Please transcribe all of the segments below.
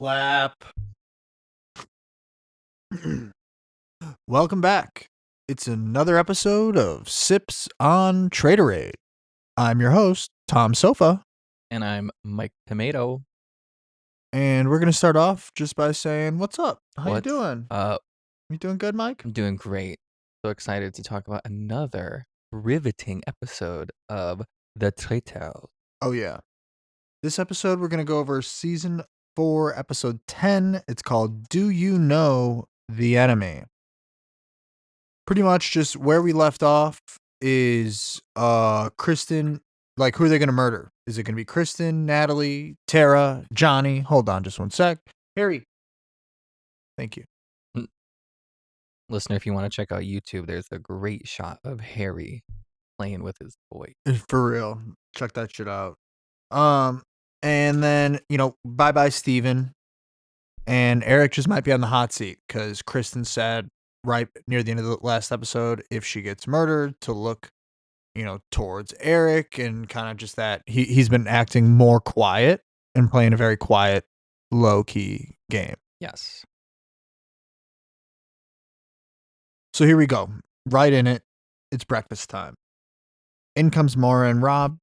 Clap. Welcome back. It's another episode of Sips on Traitors. I'm your host, Tom Sofa, And I'm Mike Tomato. and we're going to start off just by saying, what's up? How you What's doing? up? You doing good, Mike? I'm doing great. So excited to talk about another riveting episode of The Traitors. Oh, yeah. This episode, we're going to go over Season 4, Episode 10. It's called Do You Know the Enemy? Pretty much just where we left off is Kristen. Like, who are they going to murder? Is it going to be Kristen, Natalie, Tara, Johnny? Hold on just one sec. Harry. Thank you. Listener, if you want to check out YouTube, there's a great shot of Harry playing with his boy. For real. Check that shit out. And then, bye bye, Steven. And Eric just might be on the hot seat because Kristen said right near the end of the last episode, if she gets murdered, to look towards Eric, and kind of just that he's been acting more quiet and playing a very quiet, low key game. Yes. So here we go. Right in it. It's breakfast time. In comes Maura and Rob.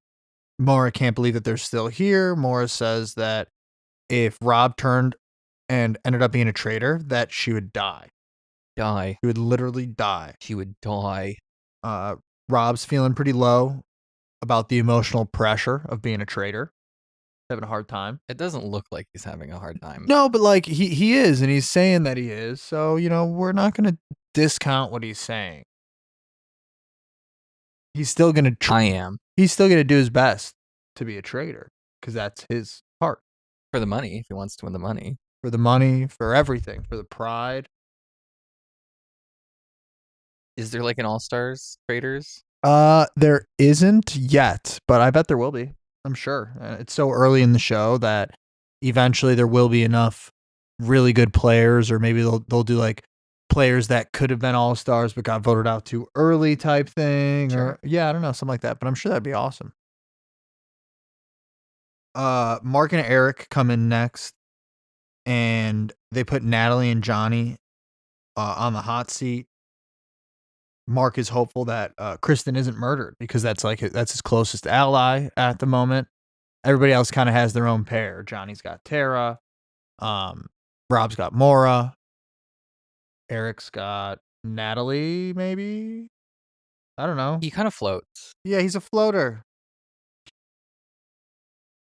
Maura can't believe that they're still here. Maura says that if Rob turned and ended up being a traitor, that she would die. Die. She would literally die. She would die. Rob's feeling pretty low about the emotional pressure of being a traitor. Having a hard time. It doesn't look like he's having a hard time. No, but like he is, and he's saying that he is. So, we're not going to discount what he's saying. He's still going to I am. He's still going to do his best to be a traitor because that's his part. For the money, if he wants to win the money. For the money, for everything, for the pride. Is there like an All-Stars Traitors? There isn't yet, but I bet there will be. I'm sure. It's so early in the show that eventually there will be enough really good players, or maybe they'll do like players that could have been all-stars but got voted out too early type thing. Sure. Or yeah, I don't know, something like that. But I'm sure that'd be awesome. Mark and Eric come in next, and they put Natalie and Johnny on the hot seat. Mark is hopeful that Kristen isn't murdered because that's his closest ally at the moment. Everybody else kind of has their own pair. Johnny's got Tara. Rob's got Maura. Eric's got Natalie, maybe? I don't know. He kind of floats. Yeah, he's a floater.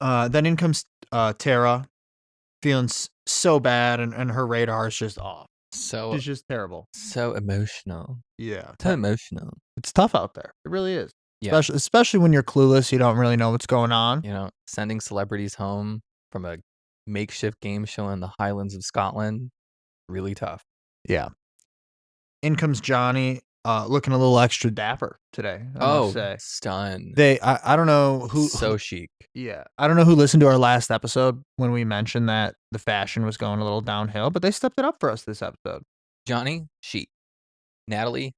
Then in comes Tara, feeling so bad, and her radar is just off. So She's just terrible. So emotional. Yeah. So emotional. It's tough out there. It really is. Yeah. Especially when you're clueless, you don't really know what's going on. Sending celebrities home from a makeshift game show in the Highlands of Scotland, really tough. Yeah. In comes Johnny, looking a little extra dapper today, I must say. Stunned. I don't know who. So chic. Yeah. I don't know who listened to our last episode when we mentioned that the fashion was going a little downhill, but they stepped it up for us this episode. Johnny, chic. Natalie,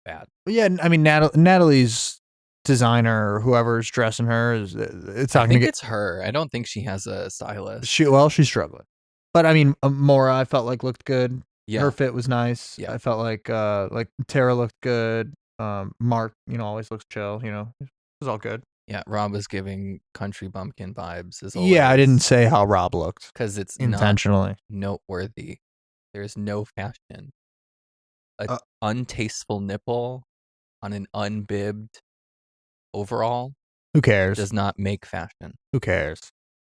bad. Yeah, I mean, Natalie's designer or whoever's dressing her it's not going to get. It's her. I don't think she has a stylist. She's struggling, but I mean, Maura, I felt like looked good. Yeah. Her fit was nice. Yeah. I felt like Tara looked good. Mark, always looks chill. It was all good. Yeah, Rob was giving country bumpkin vibes as always. Yeah, I didn't say how Rob looked because it's intentionally not noteworthy. There's no fashion. An untasteful nipple on an unbibbed overall. Who cares? Does not make fashion. Who cares?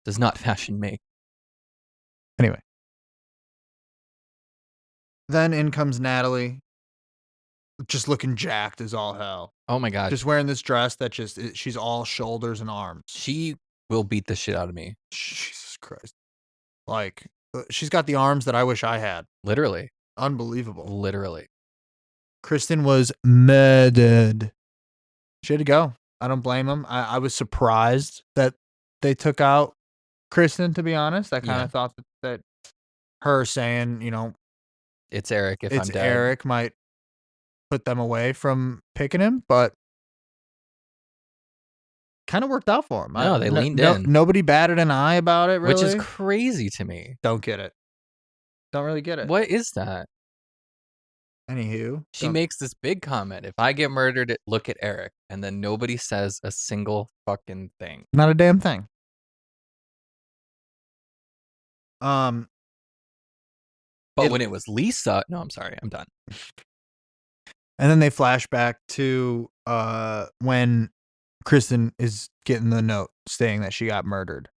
Does not fashion make. Anyway. Then in comes Natalie, just looking jacked as all hell. Oh my God. Just wearing this dress that she's all shoulders and arms. She will beat the shit out of me. Jesus Christ. Like, she's got the arms that I wish I had. Literally. Unbelievable. Literally. Kristen was murdered. She had to go. I don't blame him. I was surprised that they took out Kristen, to be honest. I kind of thought that her saying, it's Eric if it's I'm dead. Eric might put them away from picking him, but kind of worked out for him. No, they leaned in. Nobody batted an eye about it, Which is really. crazy to me. Don't get it. Don't really get it. What is that? Anywho, She makes this big comment. If I get murdered, look at Eric. And then nobody says a single fucking thing. not a damn thing. Um, But when it was Lisa, no, I'm sorry, I'm done. And then they flash back to when Kristen is getting the note saying that she got murdered.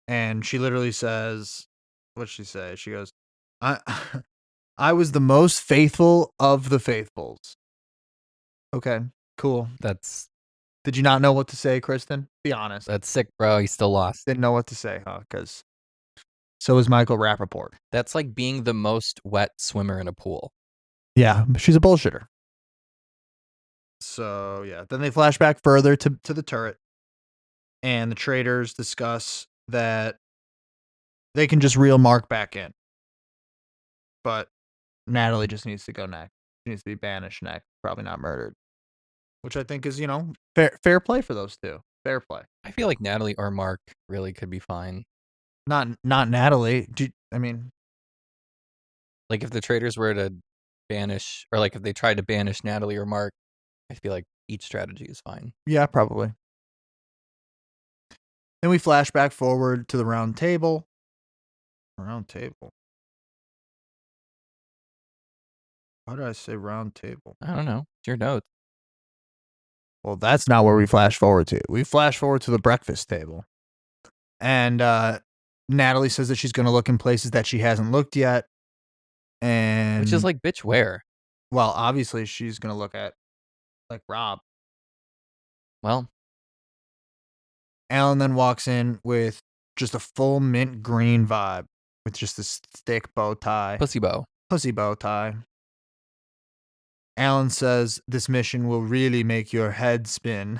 And she literally says, what'd she say? She goes, I I was the most faithful of the faithfuls. Okay, cool. Did you not know what to say, Kristen? Be honest. That's sick, bro. He still lost. Didn't know what to say, huh? Because so is Michael Rappaport. That's like being the most wet swimmer in a pool. Yeah, she's a bullshitter. So yeah, then they flash back further to the turret, and the traitors discuss that they can just reel Mark back in, but Natalie just needs to go next. She needs to be banished next, probably not murdered, which I think is fair play for those two. Fair play. I feel like Natalie or Mark really could be fine. Not Natalie. I mean, like if the traitors were to banish, or like if they tried to banish Natalie or Mark, I feel like each strategy is fine. Yeah, probably. Then we flash back forward to the round table. Round table. Why did I say round table? I don't know. It's your notes. Well, that's not where we flash forward to. We flash forward to the breakfast table. And Natalie says that she's going to look in places that she hasn't looked yet. And which is like, bitch, where? Well, obviously she's going to look at like Rob. Well, Alan then walks in with just a full mint green vibe with just this thick bow tie. Pussy bow tie. Alan says this mission will really make your head spin.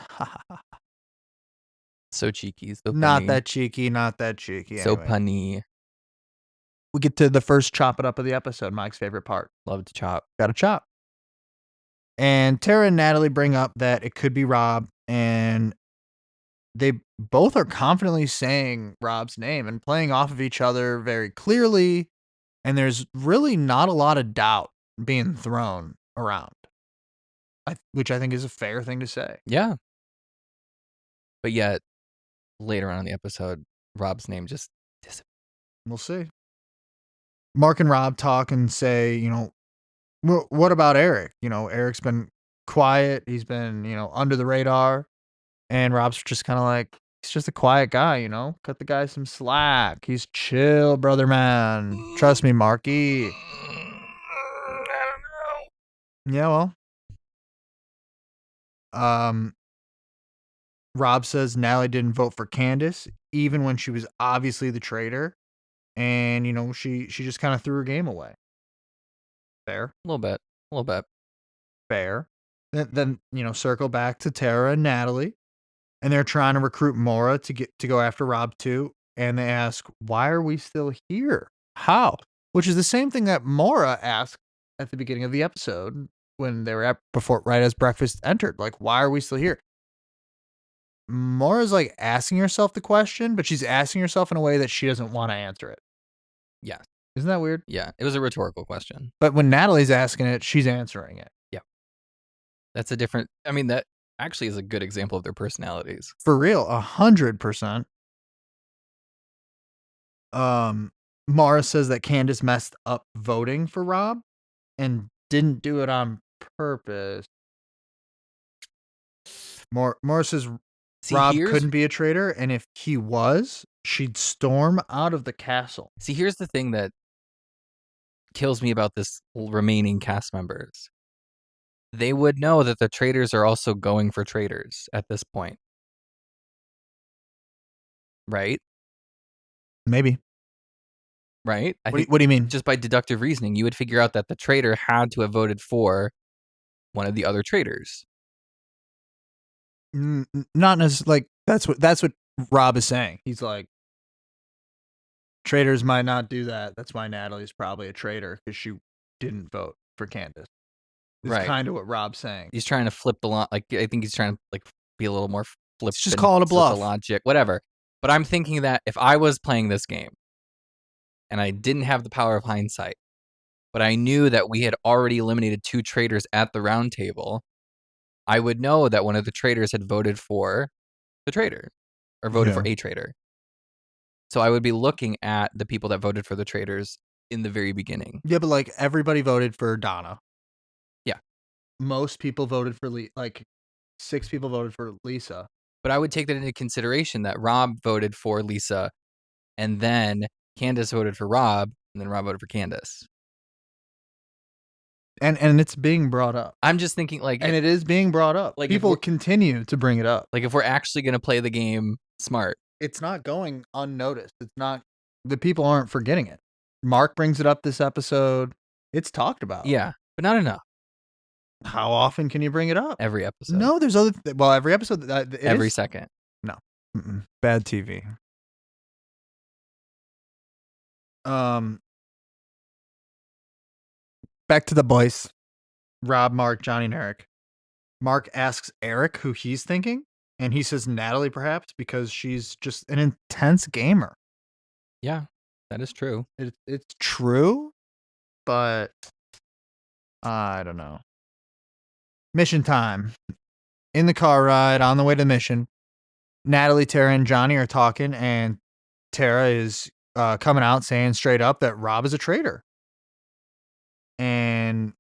So cheeky. So not that cheeky. So anyway. punny. We get to the first chop it up of the episode, Mike's favorite part. Love to chop. Got to chop. And Tara and Natalie bring up that it could be Rob, and they both are confidently saying Rob's name and playing off of each other very clearly, and there's really not a lot of doubt being thrown around, which I think is a fair thing to say. Yeah. But yet, later on in the episode, Rob's name just disappears. We'll see. Mark and Rob talk and say, what about Eric? Eric's been quiet. He's been, under the radar. And Rob's just kind of like, he's just a quiet guy, cut the guy some slack. He's chill, brother man. Trust me, Marky. I don't know. Yeah, well. Rob says Natalie didn't vote for Candace, even when she was obviously the traitor. And, she just kind of threw her game away. Fair. A little bit. Fair. Then, circle back to Tara and Natalie. And they're trying to recruit Maura to go after Rob too. And they ask, why are we still here? How? Which is the same thing that Maura asked at the beginning of the episode when they were right as breakfast entered. Like, why are we still here? Maura's like asking herself the question, but she's asking herself in a way that she doesn't want to answer it. Yeah. Isn't that weird? Yeah. It was a rhetorical question. But when Natalie's asking it, she's answering it. Yeah. That's a different, that actually is a good example of their personalities. For real, 100%. Maura says that Candace messed up voting for Rob and didn't do it on purpose. Maura says Rob couldn't be a traitor, and if he was, she'd storm out of the castle. See, here's the thing that kills me about this remaining cast members. They would know that the traitors are also going for traitors at this point. Right? Maybe. Right? What do you mean? Just by deductive reasoning, you would figure out that the traitor had to have voted for one of the other traitors. Not necessarily. Like that's what Rob is saying. He's like, traitors might not do that. That's why Natalie's probably a traitor because she didn't vote for Candace. It's kind of what Rob's saying. He's trying to flip the line. Like, I think he's trying to be a little more flip It's just and calling a flip the bluff. logic, whatever. But I'm thinking that if I was playing this game and I didn't have the power of hindsight, but I knew that we had already eliminated 2 traitors at the round table, I would know that one of the traitors had voted for the traitor or voted for Yeah. a traitor. So I would be looking at the people that voted for the traitors in the very beginning. Yeah, but like everybody voted for Donna. Yeah. Most people voted for like 6 people voted for Lisa. But I would take that into consideration that Rob voted for Lisa and then Candace voted for Rob and then Rob voted for Candace. And it's being brought up. I'm just thinking like And it is being brought up. Like, if People we're- continue to bring it up. like if we're actually going to play the game smart. It's not going unnoticed. It's not the people aren't forgetting it. Mark brings it up this episode. It's talked about. Yeah, but not enough. How often can you bring it up? Every episode. No, there's other well, every episode Every second. No. Bad TV. Back to the boys. Rob, Mark, Johnny, and Eric. Mark asks Eric who he's thinking, and he says Natalie perhaps because she's just an intense gamer. Yeah, that is true. It's true, but I don't know. Mission time. In the car ride on the way to the mission, Natalie, Tara, and Johnny are talking, and Tara is coming out saying straight up that Rob is a traitor. And,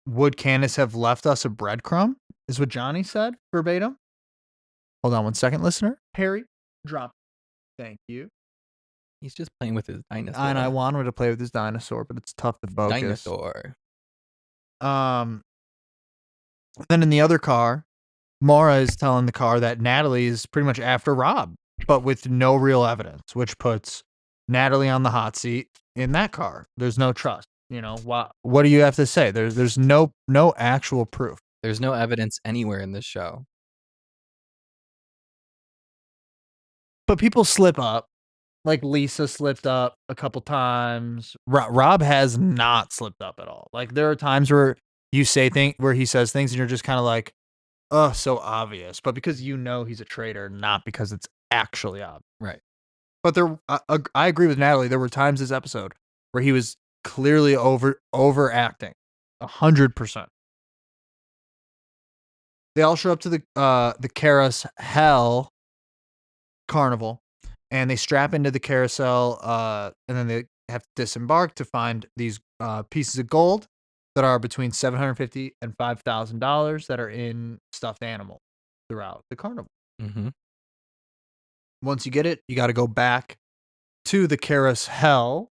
would Candace have left us a breadcrumb? Is what Johnny said verbatim. Hold on one second, listener. Harry, drop. Thank you. He's just playing with his dinosaur. And I want him to play with his dinosaur, but it's tough to focus. Dinosaur. Then in the other car, Maura is telling the car that Natalie is pretty much after Rob, but with no real evidence, which puts Natalie on the hot seat in that car. There's no trust. What do you have to say? There's no actual proof. There's no evidence anywhere in this show. But people slip up. Like Lisa slipped up a couple times. Rob has not slipped up at all. Like there are times where you say where he says things and you're just kind of like, oh, so obvious. But because he's a traitor, not because it's actually obvious. Right. But I agree with Natalie. There were times this episode where he was clearly overacting, 100%. They all show up to the Carousel Carnival, and they strap into the carousel, and then they have to disembark to find these pieces of gold that are between $750 and $5,000 that are in stuffed animals throughout the carnival. Mm-hmm. Once you get it, you got to go back to the carousel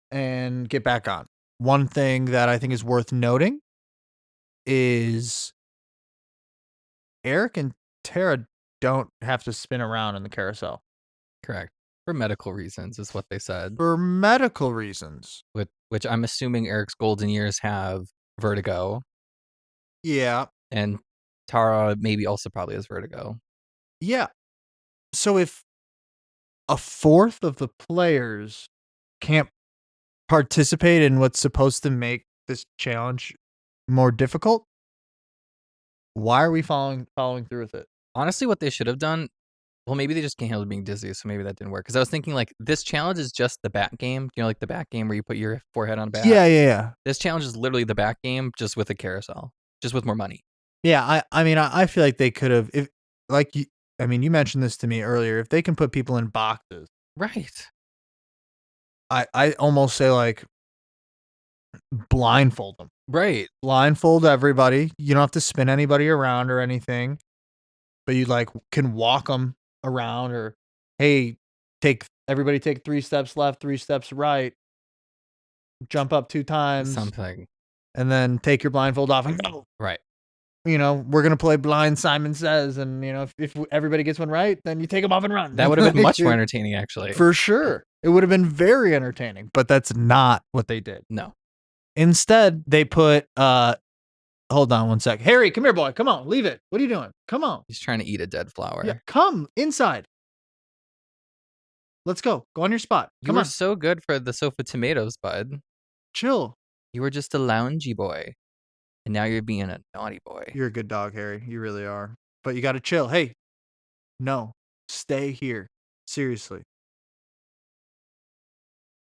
and get back on. One thing that I think is worth noting is Eric and Tara don't have to spin around in the carousel. Correct. For medical reasons is what they said. For medical reasons. Which I'm assuming Eric's golden years have vertigo. Yeah. And Tara maybe also probably has vertigo. Yeah. So if a fourth of the players can't participate in what's supposed to make this challenge more difficult, why are we following through with it? Honestly, what they should have done, well, maybe they just can't handle being dizzy, so maybe that didn't work. Because I was thinking, like, this challenge is just the bat game. Like the bat game where you put your forehead on a bat? Yeah. This challenge is literally the bat game, just with a carousel. Just with more money. Yeah, I mean, I feel like they could have, you mentioned this to me earlier. If they can put people in boxes. Right. I almost say, like, blindfold them. Right. Blindfold everybody. You don't have to spin anybody around or anything. But you can walk them around, or hey, everybody take 3 steps left, 3 steps right, jump up 2 times, something, and then take your blindfold off and go. Right. We're gonna play blind Simon Says, and if everybody gets one right, then you take them off and run. That would have been much more entertaining, actually. For sure, it would have been very entertaining. But that's not what they did. No. Instead, they put hold on one sec. Harry, come here, boy. Come on, leave it. What are you doing? Come on. He's trying to eat a dead flower. Yeah, come inside. Let's go. Go on your spot. You were so good for the sofa tomatoes, bud. Chill. You were just a loungy boy. And now you're being a naughty boy. You're a good dog, Harry. You really are. But you got to chill. Hey, No, stay here. Seriously.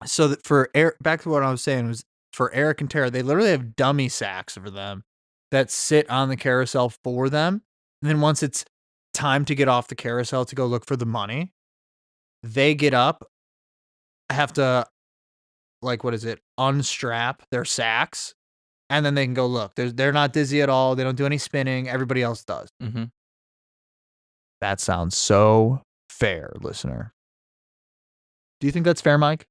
So that for Eric, back to what I was saying was for Eric and Tara, they literally have dummy sacks for them that sit on the carousel for them. And then once it's time to get off the carousel to go look for the money, they get up, have to like what is it, unstrap their sacks, and then they can go look. They're not dizzy at all. They don't do any spinning. Everybody else does. Mm-hmm. That sounds so fair, listener. Do you think that's fair, Mike?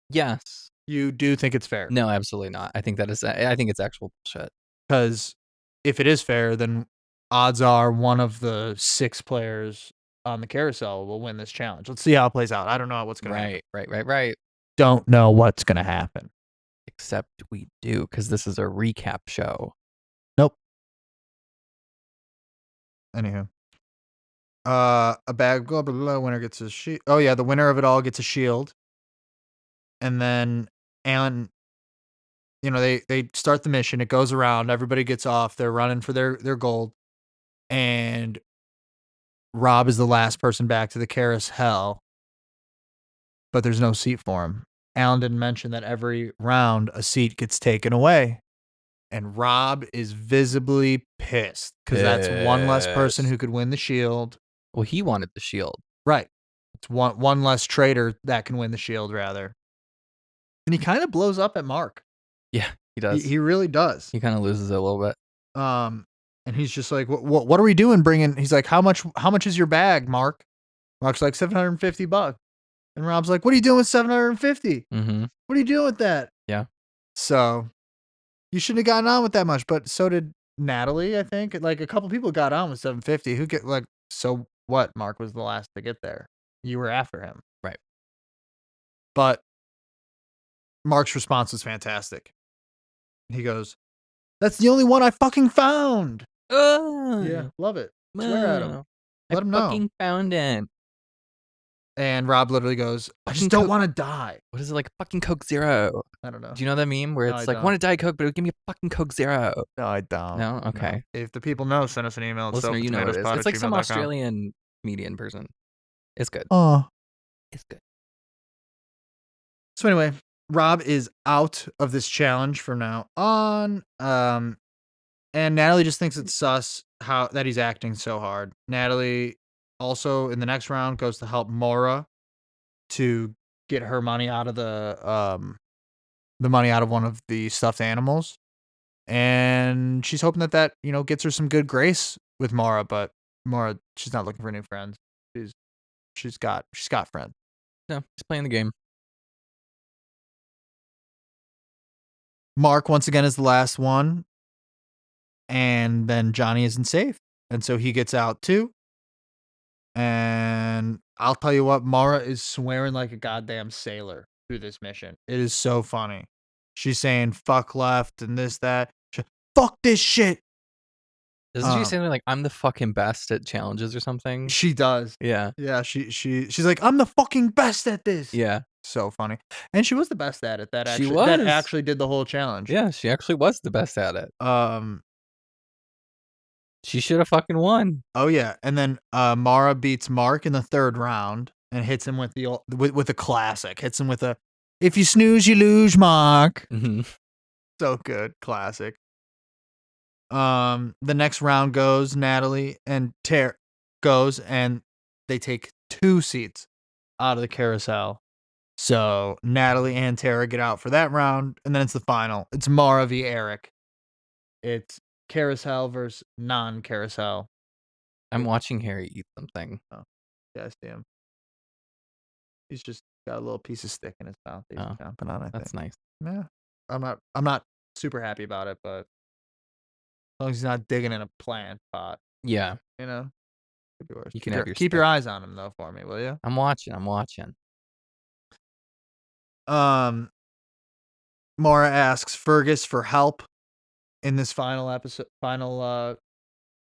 Yes. You do think it's fair? No, absolutely not. I think it's actual bullshit. Because if it is fair, then odds are one of the 6 players on the carousel will win this challenge. Let's see how it plays out. I don't know what's going to happen. Right. Don't know what's going to happen. Except we do, because this is a recap show. Nope. Anywho. A bag, blah, blah, blah, winner gets a shield. Oh, yeah, the winner of it all gets a shield. And then Alan, they start the mission. It goes around. Everybody gets off. They're running for their gold. And Rob is the last person back to the carousel, but there's no seat for him. Alan didn't mention that every round a seat gets taken away. And Rob is visibly pissed because that's one less person who could win the shield. Well, he wanted the shield. Right. It's one less traitor that can win the shield, rather. And he kind of blows up at Mark. Yeah, he does. He really does. He kind of loses it a little bit. And he's just like, what are we doing bringing? He's like, how much is your bag, Mark? Mark's like, $750. And Rob's like, what are you doing with 750? Mm-hmm. What are you doing with that? Yeah. So you shouldn't have gotten on with that much, but so did Natalie, I think. Like a couple people got on with 750. Who get like, so what? Mark was the last to get there. You were after him. Right. But Mark's response was fantastic. He goes, that's the only one I fucking found. Yeah, love it. Swear at him. Let him know. I fucking found it. And Rob literally goes, I just don't want to die. What is it, like fucking Coke Zero? I don't know. Do you know that meme where it's No, like, want to Diet Coke, but give me a fucking Coke Zero? No, I don't. No? Okay. No. If the people know, send us an email. Listener, you know what it is. It's like some Australian comedian person. It's good. Oh. It's good. So anyway, Rob is out of this challenge from now on. And Natalie just thinks it's sus that he's acting so hard. Natalie also in the next round goes to help Maura to get her money out of the money out of one of the stuffed animals. And she's hoping that gets her some good grace with Maura, but Maura, she's not looking for new friends. She's got friends. No, he's playing the game. Mark once again is the last one. And then Johnny isn't safe. And so he gets out too. And I'll tell you what, Mara is swearing like a goddamn sailor through this mission. It is so funny. She's saying fuck left and this, that. Fuck this shit. Doesn't she say something like, I'm the fucking best at challenges or something? She does. Yeah. Yeah, she's like, I'm the fucking best at this. Yeah. So funny. And she was the best at it. That actually did the whole challenge. Yeah, she actually was the best at it. She should have fucking won. Oh yeah, and then Mara beats Mark in the 3rd round and hits him with with a classic. Hits him with a if you snooze you lose, Mark. Mm-hmm. So good, classic. The next round goes Natalie and Tara goes and they take 2 seats out of the carousel. So Natalie and Tara get out for that round, and then it's the final. It's Mara v. Eric. It's carousel versus non-carousel. I'm watching Harry eat something. Oh, yeah, I see him. He's just got a little piece of stick in his mouth. He's chomping on. I think that's nice. Yeah, I'm not super happy about it, but as long as he's not digging in a plant pot. Yeah, could be worse. You can have keep your eyes on him though for me, will you? I'm watching. Maura asks Fergus for help in this final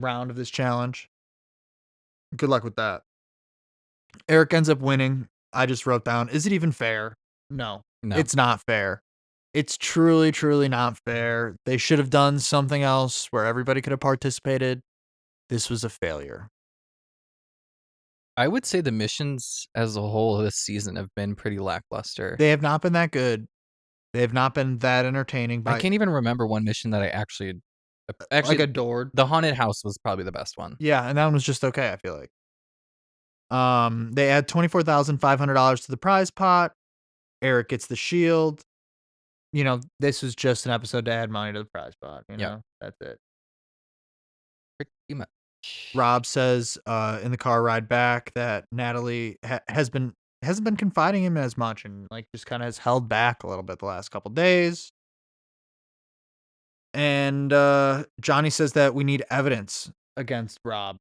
round of this challenge. Good luck with that. Eric ends up winning. I just wrote down, is it even fair? No, it's not fair. It's truly, truly not fair. They should have done something else where everybody could have participated. This was a failure. I would say the missions as a whole this season have been pretty lackluster. They have not been that good. They have not been that entertaining I by can't even remember one mission that I like actually adored. the haunted house was probably the best one. Yeah, and that one was just okay, I feel like. They add $24,500 to the prize pot. Eric gets the shield. This was just an episode to add money to the prize pot, Yep. That's it. Pretty much. Rob says in the car ride back that Natalie hasn't been confiding in him as much and like just kind of has held back a little bit the last couple days. And Johnny says that we need evidence against Rob,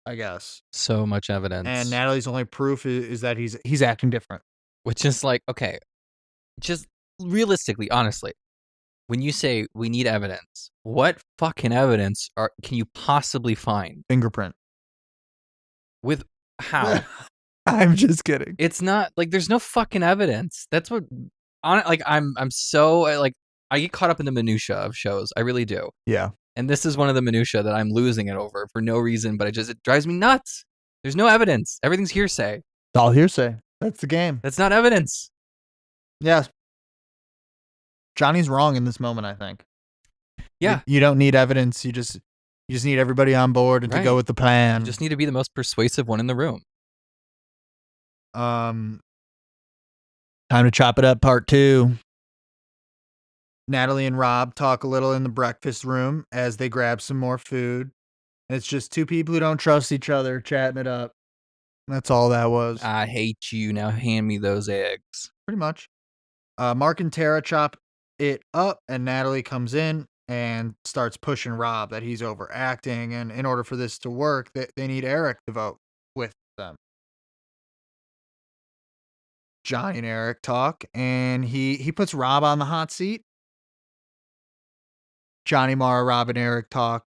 I guess. So much And evidence. Natalie's only proof is that he's acting different. Which is like, okay, just realistically, honestly, when you say we need evidence, what fucking evidence can you possibly find? Fingerprint. With how? I'm just kidding. It's not like there's no fucking evidence. That's what I'm so like I get caught up in the minutia of shows. I really do. Yeah. And this is one of the minutia that I'm losing it over for no reason, but it drives me nuts. There's no evidence. Everything's hearsay. It's all hearsay. That's the game. That's not evidence. Yes. Johnny's wrong in this moment, I think. Yeah. You don't need evidence. You just need everybody on board and to go with the plan. You just need to be the most persuasive one in the room. Time to chop it up, part 2. Natalie and Rob talk a little in the breakfast room as they grab some more food. And it's just two people who don't trust each other chatting it up. That's all that was. I hate you. Now hand me those eggs. Pretty much. Mark and Tara chop it up, and Natalie comes in and starts pushing Rob that he's overacting. And in order for this to work, they need Eric to vote with them. Johnny and Eric talk, and he puts Rob on the hot seat. Johnny, Mara, Rob, and Eric talk,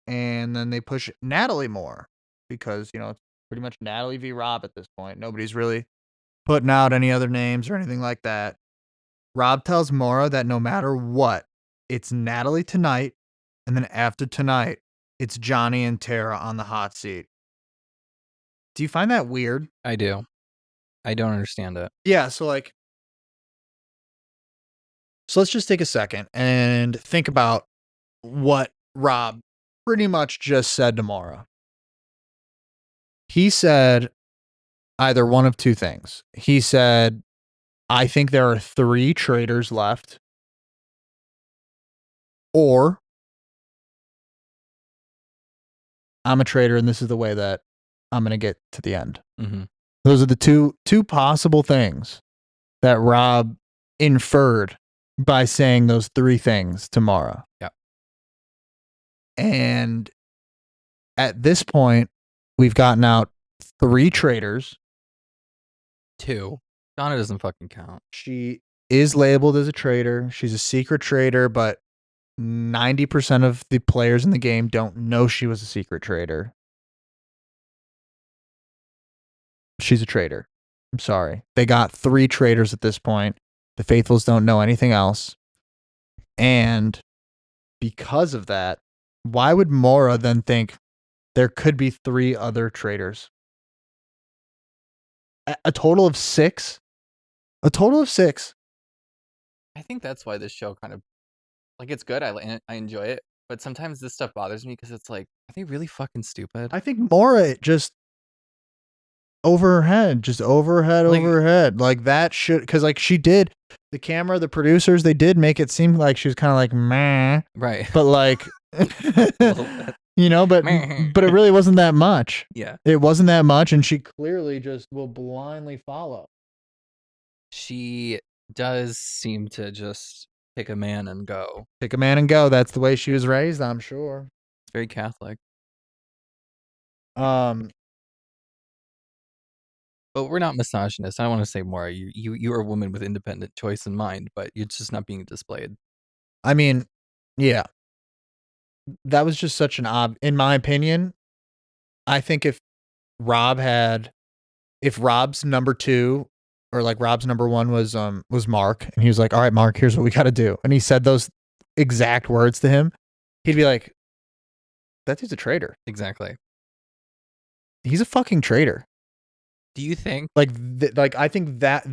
and then they push Natalie more because, it's pretty much Natalie v. Rob at this point. Nobody's really putting out any other names or anything like that. Rob tells Mara that no matter what, it's Natalie tonight, and then after tonight, it's Johnny and Tara on the hot seat. Do you find that weird? I do. I don't understand it. Yeah, so let's just take a second and think about what Rob pretty much just said to Mara. He said either one of two things. He said, I think there are 3 traitors left, or I'm a traitor and this is the way that I'm going to get to the end. Mm-hmm. Those are the two possible things that Rob inferred by saying those 3 things to Mara. Yeah. And at this point, we've gotten out 3 traitors. 2. Donna doesn't fucking count. She is labeled as a traitor. She's a secret traitor, but 90% of the players in the game don't know she was a secret traitor. She's a traitor. I'm sorry. They got 3 traitors at this point. The Faithfuls don't know anything else. And because of that, why would Mora then think there could be 3 other traitors? A total of 6? A total of 6. I think that's why this show kind of it's good. I enjoy it, but sometimes this stuff bothers me because it's like, are they really fucking stupid? I think Mora just over her head. Like that should, because she did the camera, the producers, they did make it seem like she was kind of like meh, right? But but it really wasn't that much. Yeah, it wasn't that much, and she clearly just will blindly follow. She does seem to just pick a man and go. That's the way she was raised, I'm sure. It's very Catholic. But we're not misogynist. I don't want to say more. You are a woman with independent choice in mind, but it's just not being displayed. I mean, yeah. That was just such in my opinion, I think if Rob's number 2 or Rob's number 1 was Mark, and he was like, all right, Mark, here's what we got to do. And he said those exact words to him, he'd be like, that dude's a traitor. Exactly. He's a fucking traitor. Do you think? Like I think that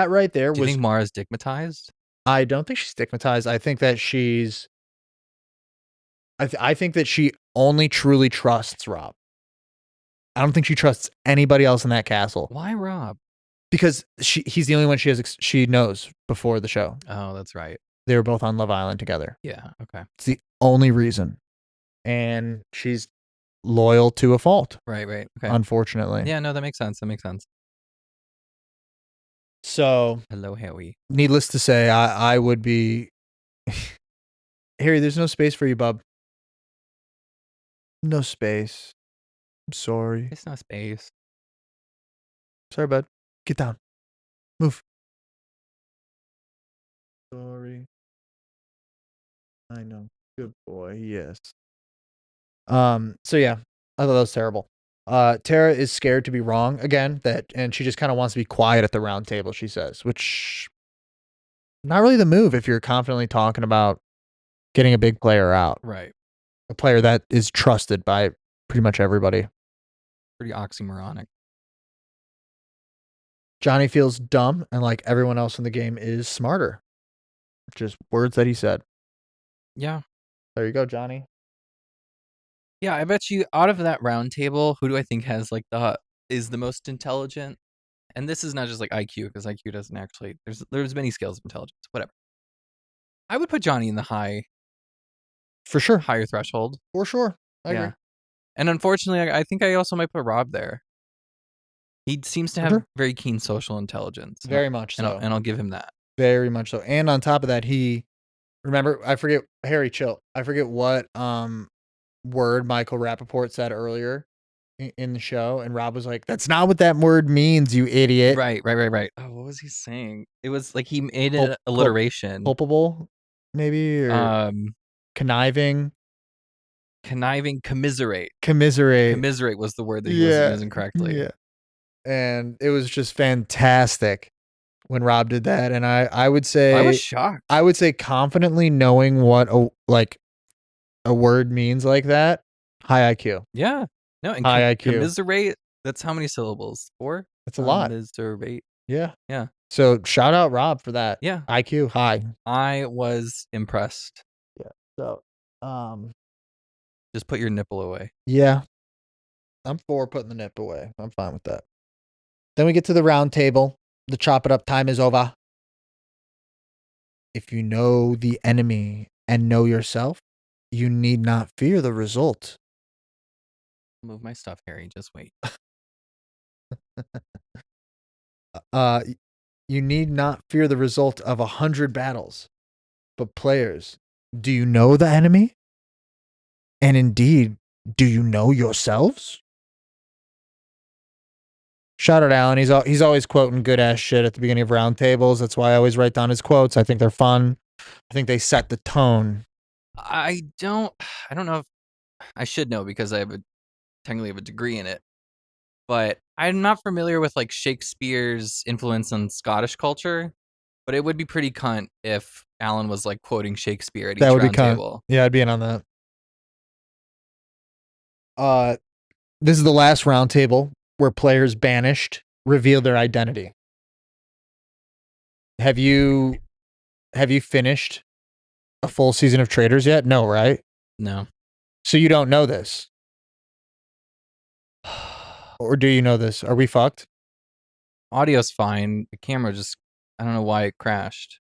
right there Do you was. think Mara's stigmatized? I don't think she's stigmatized. I think that she's. I think that she only truly trusts Rob. I don't think she trusts anybody else in that castle Why Rob? because he's the only one she knows before the show. Oh, that's right. They were both on Love Island together. Yeah. Okay. It's the only reason, and she's loyal to a fault. Right. Right. Okay. Unfortunately. Yeah. No, that makes sense. That makes sense. So, Hello, Harry. needless to say, I would be. Harry, there's no space for you, bub. No space. I'm sorry. It's not space. Sorry, bud. Get down. Move. Sorry. I know. Good boy. Yes. So yeah, I thought that was terrible. Tara is scared to be wrong again, and she just kind of wants to be quiet at the round table, she says, which not really the move if you're confidently talking about getting a big player out. Right. A player that is trusted by pretty much everybody. Pretty oxymoronic. Johnny feels dumb and like everyone else in the game is smarter. Just words that he said. Yeah. There you go, Johnny. Yeah, I bet you out of that round table, who do I think has like is the most intelligent? And this is not just like IQ, because IQ doesn't actually there's many scales of intelligence. Whatever. I would put Johnny in the For sure. higher threshold. For sure. I agree. And unfortunately, I think I also might put Rob there. He seems to have very keen social intelligence. Very much so. And I'll give him that. Very much so. And on top of that, remember, I forget, Harry, chill. I forget what word Michael Rappaport said earlier in the show, and Rob was like, "That's not what that word means, you idiot." Right. Oh, what was he saying? It was like he made an alliteration. Culpable, maybe, or conniving. Commiserate. Commiserate. Commiserate was the word that he wasn't using correctly. Yeah. And it was just fantastic when Rob did that, and I would say I was shocked. I would say confidently knowing what a word means like that, high IQ. Yeah. No, and high IQ. Commiserate, that's how many syllables? 4? That's a lot. Commiserate. Yeah. Yeah. So shout out Rob for that. Yeah. IQ high. I was impressed. Yeah. So just put your nipple away. Yeah. I'm for putting the nip away. I'm fine with that. Then we get to the round table. The chop it up time is over. If you know the enemy and know yourself, you need not fear the result. Move my stuff, Harry. Just wait. You need not fear the result of 100 battles. But players, do you know the enemy? And indeed, do you know yourselves? Shout out Alan. He's always quoting good ass shit at the beginning of round tables. That's why I always write down his quotes. I think they're fun. I think they set the tone. I don't know if I should know because I technically have a degree in it. But I'm not familiar with like Shakespeare's influence on Scottish culture. But it would be pretty cunt if Alan was like quoting Shakespeare at each round table. Yeah, I'd be in on that. This is the last round table where players banished reveal their identity. Have you finished a full season of Traitors yet? No, right? No. So you don't know this. Or do you know this? Are we fucked? Audio's fine. The camera just, I don't know why it crashed.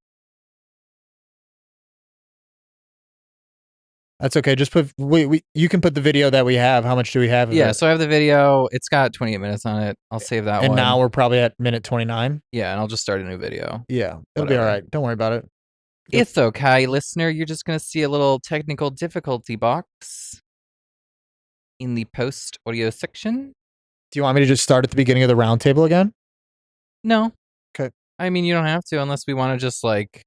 That's okay. Just put you can put the video that we have. How much do we have? Yeah, so I have the video. It's got 28 minutes on it. I'll save that one. And now we're probably at minute 29. Yeah, and I'll just start a new video. Yeah, it'll be all right. Don't worry about it. It's okay, listener. You're just going to see a little technical difficulty box in the post audio section. Do you want me to just start at the beginning of the round table again? No. Okay. I mean, you don't have to unless we want to just like.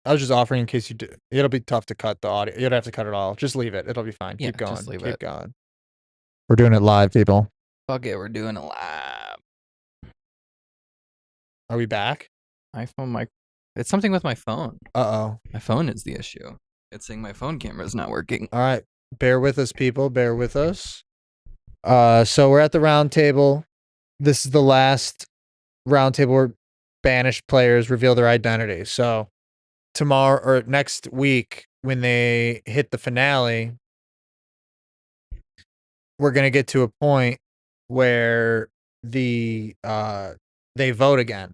I was just offering in case you do. It'll be tough to cut the audio. You don't have to cut it all. Just leave it. It'll be fine. Yeah, Keep going. just leave Keep it. going. We're doing it live, people. Fuck it, we're doing it live. Are we back? iPhone mic. It's something with my phone. Uh-oh. My phone is the issue. It's saying my phone camera is not working. All right. Bear with us, people. Bear with us. So we're at the round table. this is the last roundtable where banished players reveal their identity. So tomorrow or next week, when they hit the finale, we're gonna get to a point where they vote again,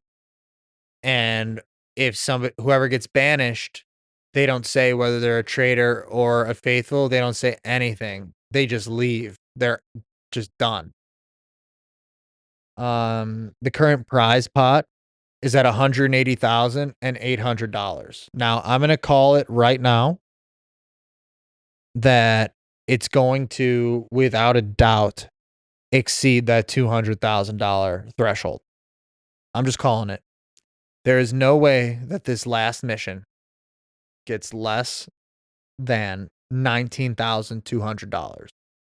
and if somebody whoever gets banished, they don't say whether they're a traitor or a faithful. They don't say anything. They just leave. They're just done. The current prize pot is at $180,800. Now I'm gonna call it right now that it's going to, without a doubt, exceed that $200,000 threshold. I'm just calling it. There is no way that this last mission gets less than $19,200.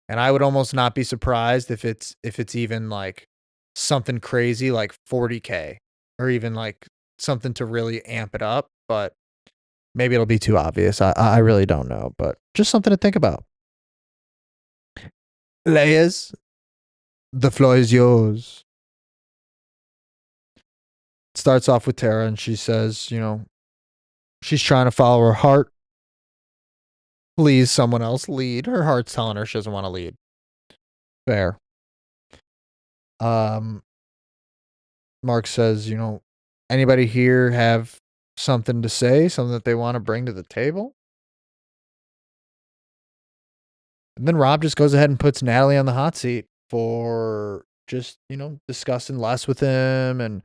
And I would almost not be surprised if it's even like something crazy like 40K or even like something to really amp it up, but maybe it'll be too obvious. I really don't know, but just something to think about. Layers, the floor is yours. Starts off with Tara and she says, she's trying to follow her heart. Please, someone else lead. Her heart's telling her she doesn't want to lead. Fair. Um, Mark says, anybody here have something to say, something that they want to bring to the table? And then Rob just goes ahead and puts Natalie on the hot seat for just, discussing less with him and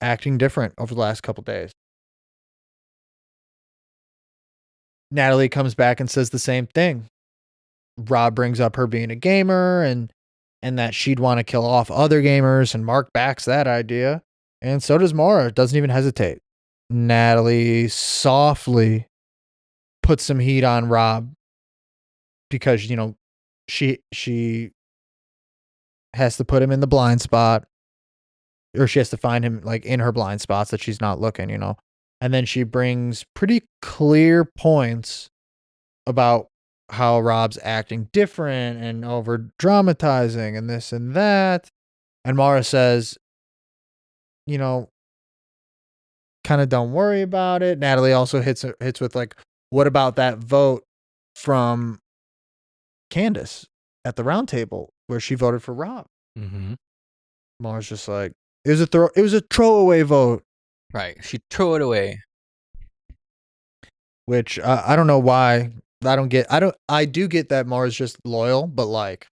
acting different over the last couple days. Natalie comes back and says the same thing. Rob brings up her being a gamer and that she'd want to kill off other gamers, and Mark backs that idea. And so does Mara. Doesn't even hesitate. Natalie softly puts some heat on Rob because, she has to put him in the blind spot, or she has to find him like in her blind spots that she's not looking, And then she brings pretty clear points about how Rob's acting different and over dramatizing and this and that. And Mara says, kind of don't worry about it. Natalie also hits with like, what about that vote from Candace at the round table where she voted for Rob? Mm-hmm. Mara's just like, it was a throwaway vote. Right. She threw it away. Which I don't know why. I do get that Mara's just loyal, but like,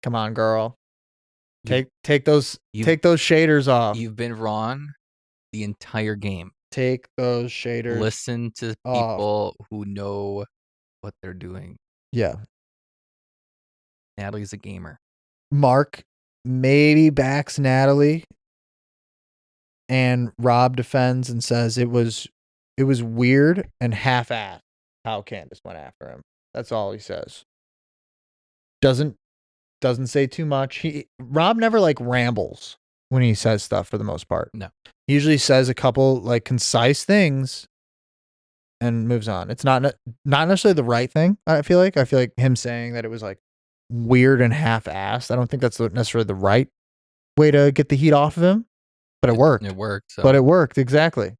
come on, girl. Take those shaders off. You've been wrong the entire game. Take those shaders. Listen to off. people who know what they're doing. Yeah. Natalie's a gamer. Mark maybe backs Natalie, and Rob defends and says it was weird and half-assed how Candace went after him. That's all he says. Doesn't say too much. Rob never like rambles when he says stuff for the most part. No. He usually says a couple like concise things and moves on. It's not necessarily the right thing. I feel like him saying that it was like weird and half-assed. I don't think that's necessarily the right way to get the heat off of him, but it worked. It worked. So. But it worked exactly.